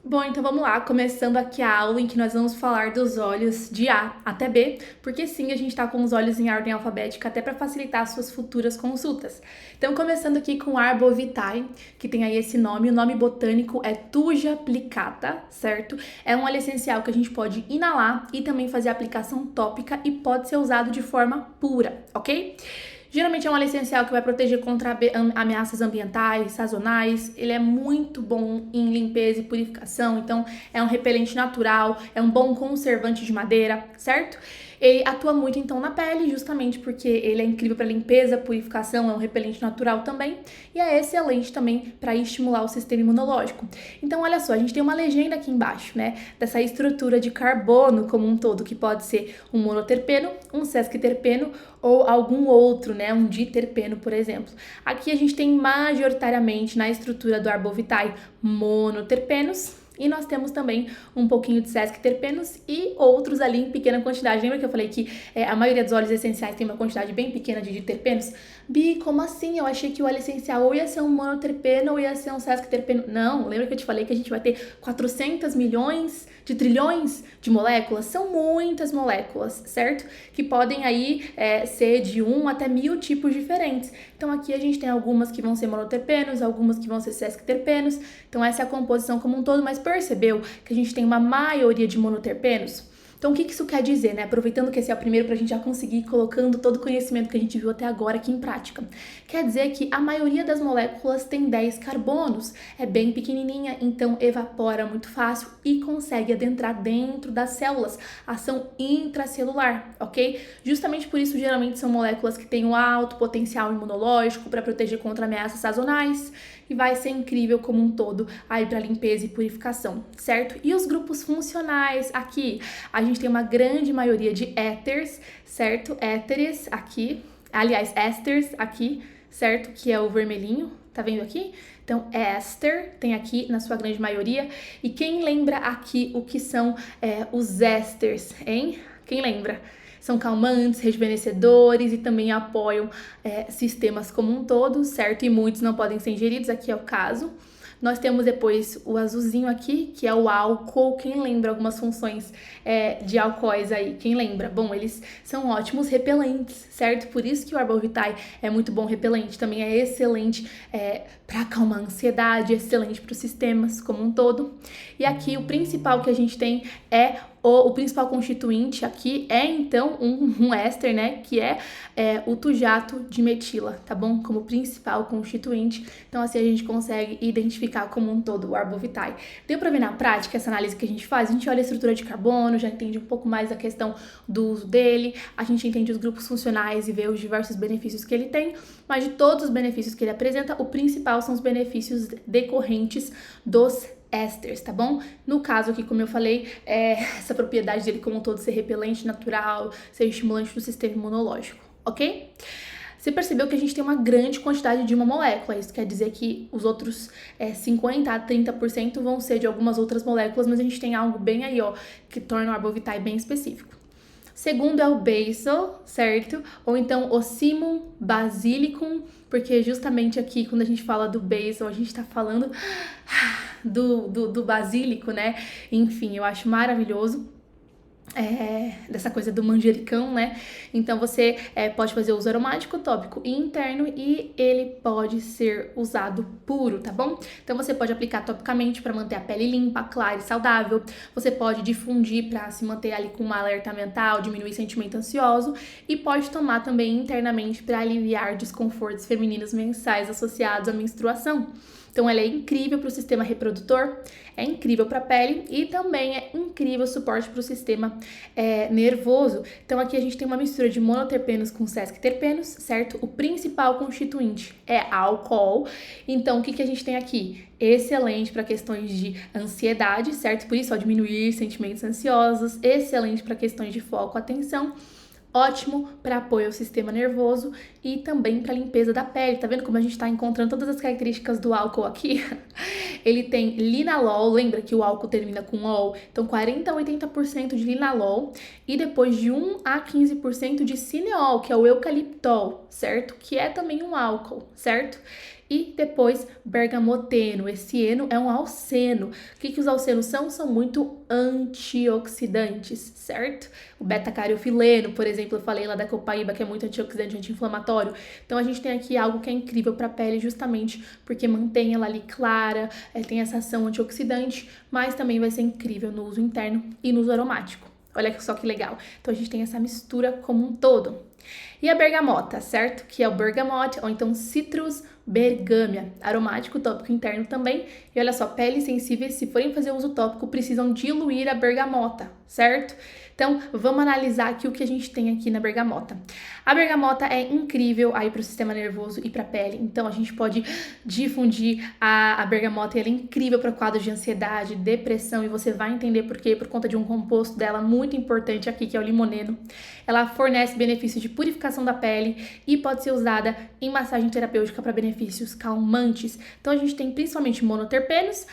Bom, então vamos lá, começando aqui a aula em que nós vamos falar dos olhos de A até B, porque sim, a gente tá com os olhos em ordem alfabética até para facilitar as suas futuras consultas. Então, começando aqui com Arbovitae, que tem aí esse nome, o nome botânico é Thuja plicata, certo? É um óleo essencial que a gente pode inalar e também fazer aplicação tópica e pode ser usado de forma pura, ok? Geralmente é um óleo essencial que vai proteger contra ameaças ambientais, sazonais. Ele é muito bom em limpeza e purificação, então é um repelente natural, é um bom conservante de madeira, certo? Ele atua muito então na pele, justamente porque ele é incrível para limpeza, purificação, é um repelente natural também e é excelente também para estimular o sistema imunológico. Então, olha só, a gente tem uma legenda aqui embaixo, né, dessa estrutura de carbono como um todo, que pode ser um monoterpeno, um sesquiterpeno ou algum outro, né, um diterpeno, por exemplo. Aqui a gente tem majoritariamente na estrutura do Arbovitae monoterpenos, e nós temos também um pouquinho de sesquiterpenos e outros ali em pequena quantidade. Lembra que eu falei que a maioria dos óleos essenciais tem uma quantidade bem pequena de diterpenos? Bi, como assim? Eu achei que o óleo essencial ou ia ser um monoterpeno ou ia ser um sesquiterpeno. Não, lembra que eu te falei que a gente vai ter 400 milhões de trilhões de moléculas? São muitas moléculas, certo? Que podem aí ser de 1 até 1000 tipos diferentes. Então aqui a gente tem algumas que vão ser monoterpenos, algumas que vão ser sesquiterpenos. Então essa é a composição como um todo, mas percebeu que a gente tem uma maioria de monoterpenos? Então, o que isso quer dizer, né? Aproveitando que esse é o primeiro para a gente já conseguir ir colocando todo o conhecimento que a gente viu até agora aqui em prática. Quer dizer que a maioria das moléculas tem 10 carbonos, é bem pequenininha, então evapora muito fácil e consegue adentrar dentro das células, ação intracelular, ok? Justamente por isso, geralmente são moléculas que têm um alto potencial imunológico para proteger contra ameaças sazonais e vai ser incrível como um todo aí para limpeza e purificação, certo? E os grupos funcionais aqui, a gente tem uma grande maioria de éteres, certo? Éteres aqui, aliás, ésteres aqui, certo? Que é o vermelhinho, tá vendo aqui? Então, éster tem aqui na sua grande maioria. E quem lembra aqui o que são os ésteres, hein? Quem lembra? São calmantes, rejuvenescedores e também apoiam sistemas como um todo, certo? E muitos não podem ser ingeridos, aqui é o caso. Nós temos depois o azulzinho aqui, que é o álcool. Quem lembra algumas funções de alcoóis aí? Quem lembra? Bom, eles são ótimos repelentes, certo? Por isso que o Arbovitae é muito bom repelente. Também é excelente para acalmar a ansiedade, excelente para os sistemas como um todo. E aqui o principal que a gente tem é o principal constituinte aqui é então um éster, né, que é o tujato de metila, tá bom? Como principal constituinte. Então assim a gente consegue identificar como um todo o Arbovitae. Deu pra ver na prática essa análise que a gente faz? A gente olha a estrutura de carbono, já entende um pouco mais a questão do uso dele, a gente entende os grupos funcionais e vê os diversos benefícios que ele tem, mas de todos os benefícios que ele apresenta, o principal são os benefícios decorrentes dos ésteres, tá bom? No caso aqui, como eu falei, essa propriedade dele como um todo ser repelente natural, ser estimulante do sistema imunológico, ok? Você percebeu que a gente tem uma grande quantidade de uma molécula, isso quer dizer que os outros 50 a 30% vão ser de algumas outras moléculas, mas a gente tem algo bem aí, ó, que torna o Arbovitae bem específico. Segundo é o basil, certo? Ou então o Simum basilicum, porque justamente aqui, quando a gente fala do basil, a gente tá falando do basílico, né? Enfim, eu acho maravilhoso. Dessa coisa do manjericão, né? Então você pode fazer uso aromático, tópico e interno e ele pode ser usado puro, tá bom? Então você pode aplicar topicamente para manter a pele limpa, clara e saudável. Você pode difundir para se manter ali com um alerta mental, diminuir sentimento ansioso e pode tomar também internamente para aliviar desconfortos femininos mensais associados à menstruação. Então ela é incrível para o sistema reprodutor, é incrível para a pele e também é incrível suporte para o sistema nervoso. Então aqui a gente tem uma mistura de monoterpenos com sesquiterpenos, certo? O principal constituinte é álcool. Então o que a gente tem aqui? Excelente para questões de ansiedade, certo? Por isso, ó, diminuir sentimentos ansiosos, excelente para questões de foco, atenção. Ótimo para apoio ao sistema nervoso e também para limpeza da pele. Tá vendo como a gente está encontrando todas as características do álcool aqui? Ele tem linalol, lembra que o álcool termina com ol? Então 40 a 80% de linalol e depois de 1 a 15% de cineol, que é o eucaliptol, certo? Que é também um álcool, certo? E depois, bergamoteno. Esse eno é um alceno. O que os alcenos são? São muito antioxidantes, certo? O beta-cariofileno, por exemplo, eu falei lá da copaíba, que é muito antioxidante, anti-inflamatório. Então, a gente tem aqui algo que é incrível para a pele, justamente porque mantém ela ali clara, tem essa ação antioxidante, mas também vai ser incrível no uso interno e no uso aromático. Olha só que legal. Então, a gente tem essa mistura como um todo. E a bergamota, certo? Que é o bergamot, ou então Citrus bergamia, aromático tópico interno também. E olha só, peles sensíveis, se forem fazer uso tópico, precisam diluir a bergamota, certo? Então, vamos analisar aqui o que a gente tem aqui na bergamota. A bergamota é incrível aí para o sistema nervoso e para a pele. Então, a gente pode difundir a bergamota e ela é incrível para quadros de ansiedade, depressão. E você vai entender por quê, por conta de um composto dela muito importante aqui, que é o limoneno. Ela fornece benefícios de purificação da pele e pode ser usada em massagem terapêutica para benefícios calmantes. Então, a gente tem principalmente monoterpenos.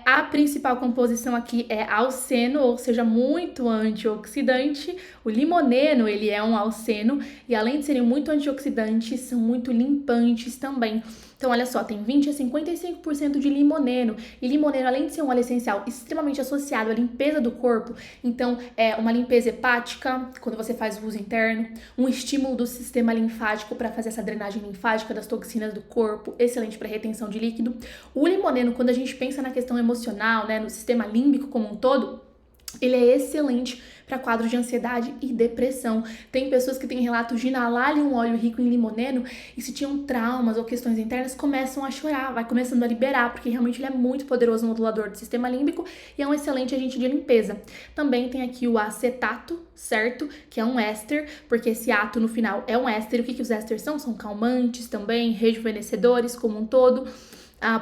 A principal composição aqui é alceno, ou seja, muito antioxidante. O limoneno, ele é um alceno e além de serem muito antioxidantes, são muito limpantes também. Então, olha só, tem 20 a 55% de limoneno. E limoneno, além de ser um óleo essencial extremamente associado à limpeza do corpo, então é uma limpeza hepática, quando você faz o uso interno, um estímulo do sistema linfático para fazer essa drenagem linfática das toxinas do corpo, excelente para retenção de líquido. O limoneno, quando a gente pensa na questão emocional, né, no sistema límbico como um todo, ele é excelente para quadros de ansiedade e depressão. Tem pessoas que têm relatos de inalarem um óleo rico em limoneno e se tinham traumas ou questões internas, começam a chorar, vai começando a liberar, porque realmente ele é muito poderoso modulador do sistema límbico e é um excelente agente de limpeza. Também tem aqui o acetato, certo? Que é um éster, porque esse ato no final é um éster. O que os ésteres são? São calmantes também, rejuvenescedores como um todo.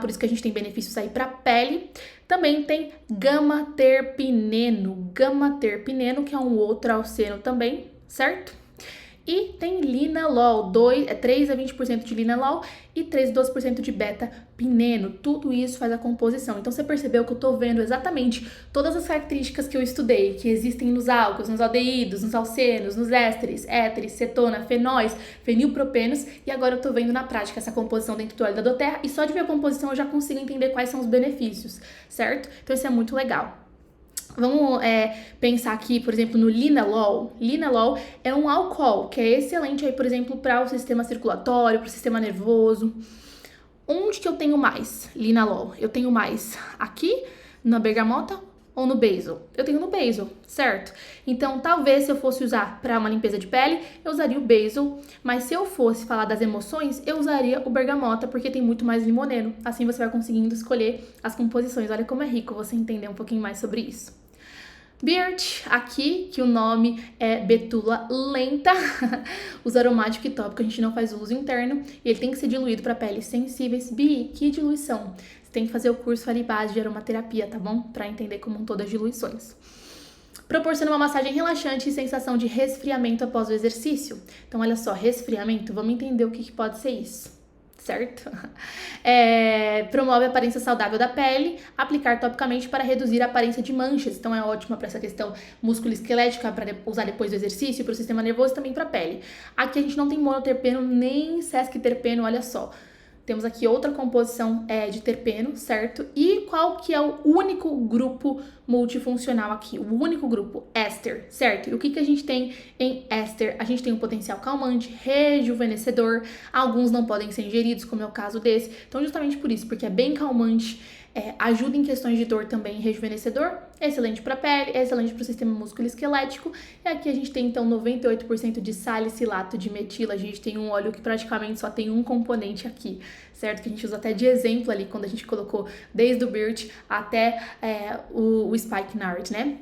Por isso que a gente tem benefícios aí para a pele. Também tem gama-terpineno, que é um outro alceno também, certo? E tem linalol, 3 a 20% de linalol e 3 a 12% de beta-pineno. Tudo isso faz a composição. Então, você percebeu que eu tô vendo exatamente todas as características que eu estudei, que existem nos álcools, nos aldeídos, nos alcenos, nos ésteres, cetona, fenóis, fenilpropenos. E agora eu tô vendo na prática essa composição dentro do óleo da doTERRA. E só de ver a composição eu já consigo entender quais são os benefícios, certo? Então, isso é muito legal. Vamos pensar aqui, por exemplo, no linalol. Linalol é um álcool que é excelente aí, por exemplo, para o sistema circulatório, para o sistema nervoso. Onde que eu tenho mais linalol? Eu tenho mais aqui na bergamota ou no basil? Eu tenho no basil, certo? Então, talvez se eu fosse usar para uma limpeza de pele, eu usaria o basil, mas se eu fosse falar das emoções, eu usaria o bergamota, porque tem muito mais limoneno. Assim você vai conseguindo escolher as composições. Olha como é rico você entender um pouquinho mais sobre isso. Birch, aqui, que o nome é betula lenta, uso aromático e tópico, a gente não faz uso interno e ele tem que ser diluído para peles sensíveis. Bi, que diluição? Você tem que fazer o curso ali base de aromaterapia, tá bom? Para entender como um todo as diluições. Proporciona uma massagem relaxante e sensação de resfriamento após o exercício. Então, olha só, resfriamento, vamos entender o que pode ser isso. Certo? Promove a aparência saudável da pele, aplicar topicamente para reduzir a aparência de manchas. Então é ótima para essa questão musculoesquelética, para usar depois do exercício, para o sistema nervoso e também para a pele. Aqui a gente não tem monoterpeno nem sesquiterpeno, olha só. Temos aqui outra composição de terpeno, certo? E qual que é o único grupo multifuncional aqui? O único grupo, éster, certo? E o que a gente tem em éster? A gente tem um potencial calmante, rejuvenescedor. Alguns não podem ser ingeridos, como é o caso desse. Então, justamente por isso, porque é bem calmante, ajuda em questões de dor também, rejuvenescedor, é excelente para a pele, é excelente para o sistema musculoesquelético. E aqui a gente tem então 98% de salicilato de metila. A gente tem um óleo que praticamente só tem um componente aqui, certo? Que a gente usa até de exemplo ali quando a gente colocou desde o birch até o spikenard, né?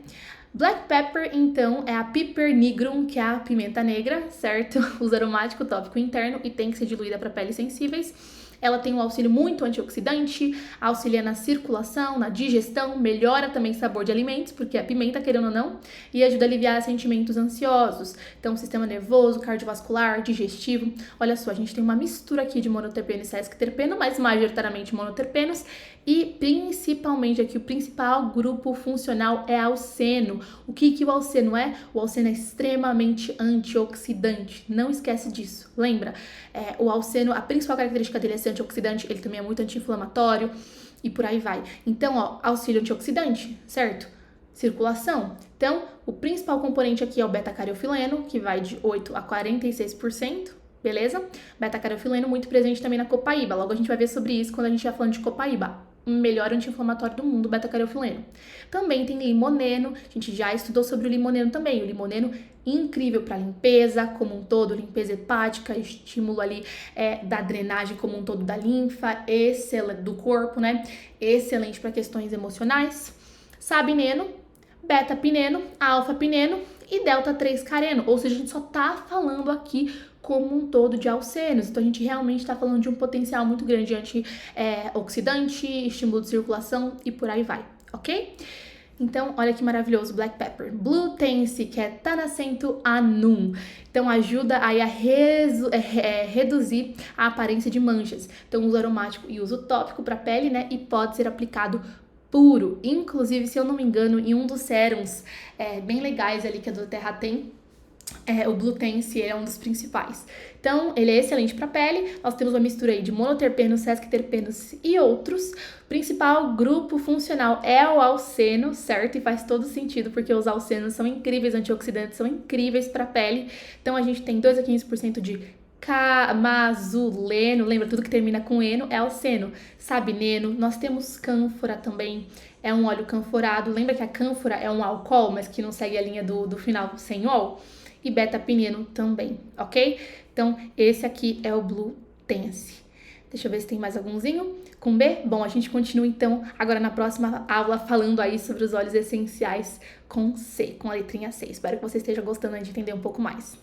Black pepper, então, é a Piper nigrum, que é a pimenta negra, certo? Uso aromático tópico interno e tem que ser diluída para peles sensíveis. Ela tem um auxílio muito antioxidante, auxilia na circulação, na digestão, melhora também o sabor de alimentos, porque a pimenta, querendo ou não, e ajuda a aliviar sentimentos ansiosos. Então, sistema nervoso, cardiovascular, digestivo. Olha só, a gente tem uma mistura aqui de monoterpeno e sesquiterpeno, mas majoritariamente monoterpenos. E principalmente aqui, o principal grupo funcional é alceno. O que o alceno é? O alceno é extremamente antioxidante. Não esquece disso. Lembra? O alceno, a principal característica dele é ser antioxidante, ele também é muito anti-inflamatório e por aí vai. Então, ó, auxílio antioxidante, certo? Circulação. Então, o principal componente aqui é o beta-cariofileno, que vai de 8 a 46%, beleza? Beta-cariofileno muito presente também na copaíba. Logo a gente vai ver sobre isso quando a gente estiver falando de copaíba. O melhor anti-inflamatório do mundo, beta-cariofileno. Também tem limoneno, a gente já estudou sobre o limoneno também. O limoneno incrível para limpeza como um todo, limpeza hepática, estímulo ali da drenagem como um todo da linfa, excelente do corpo, né? Excelente para questões emocionais. Sabineno, beta-pineno, alfa-pineno e delta-3-careno. Ou seja, a gente só tá falando aqui como um todo de alcenos. Então, a gente realmente está falando de um potencial muito grande de antioxidante, estímulo de circulação e por aí vai, ok? Então, olha que maravilhoso, black pepper. Blutense, que é Tanacentum anum. Então, ajuda aí a reduzir a aparência de manchas. Então, uso aromático e uso tópico para pele, né? E pode ser aplicado puro. Inclusive, se eu não me engano, em um dos sérums bem legais ali que a Doterra tem, o Blutense é um dos principais. Então, ele é excelente para pele. Nós temos uma mistura aí de monoterpenos, sesquiterpenos e outros. O principal grupo funcional é o alceno, certo? E faz todo sentido, porque os alcenos são incríveis, antioxidantes são incríveis para pele. Então, a gente tem 2 a 15% de camazuleno, lembra, tudo que termina com eno é alceno. Sabineno, nós temos cânfora também, é um óleo canforado. Lembra que a cânfora é um álcool, mas que não segue a linha do final sem ol? E beta-pineno também, ok? Então, esse aqui é o Blutense. Deixa eu ver se tem mais algumzinho com B. Bom, a gente continua então agora na próxima aula falando aí sobre os óleos essenciais com C, com a letrinha C. Espero que você esteja gostando de entender um pouco mais.